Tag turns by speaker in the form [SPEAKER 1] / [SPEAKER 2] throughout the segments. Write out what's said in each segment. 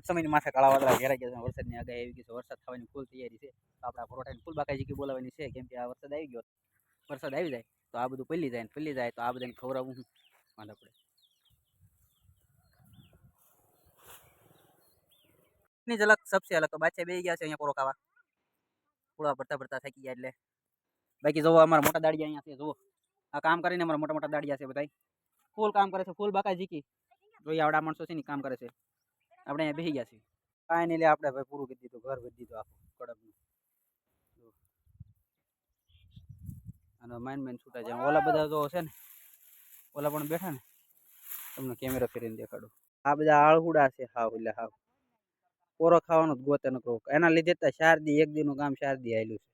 [SPEAKER 1] ટૂંક જ સમયની માથે કાળા વાદળા ઘેરાઈ ગયા છે. વરસાદની આગાહી આવી ગઈ છે. વરસાદ થવાની ફૂલ તૈયારી છે. તો આપણા પરોઠાની ફૂલ બાકાજી બોલાવવાની છે, કેમ કે આ વરસાદ આવી ગયો. વરસાદ આવી જાય તો આ બધું પલ્લી જાય તો આ બધાને ખવડાવવું વાંધો પડે. ની ઝલક સબસે અલગ તો બાદશાહ બેસી ગયા છે અહીંયા પોરો ખાવા. પૂળા ભરતા થાકી ગયા એટલે. બાકી જોવો અમારા મોટા દાડિયા અહીંયા છે. જુઓ આ કામ કરીને અમારા મોટા મોટા દાડિયા છે બધા. ફૂલ કામ કરે છે. ફૂલ બાકાજી જોઈએ આવડા માણસો છે ને કામ કરે છે. આપણે અહીંયા બેસી ગયા છીએ. કાંઈ નહીં લે આપણે ભાઈ પૂરું કરી દીધું. ઘર ભરી દીધું આખું કડકનું. અને માઇન છૂટા જાય. ઓલા બધા જો છે ને ઓલા પણ બેઠા ને તમને કેમેરા ફેરીને દેખાડું. આ બધા આળહુડા છે. હાવ એટલે હાવ પોરો ખાવાનું જ ગોતે નકરો. એના લીધે તો 4 દી 1 દીનું કામ 4 દી આવેલું છે.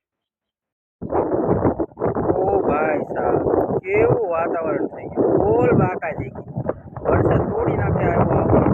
[SPEAKER 1] ઓ ભાઈ સાહેબ કેવું વાતાવરણ થઈ ગયું. ફૂલ બાકાજી વરસાદ તોડી નાખે આવ્યો.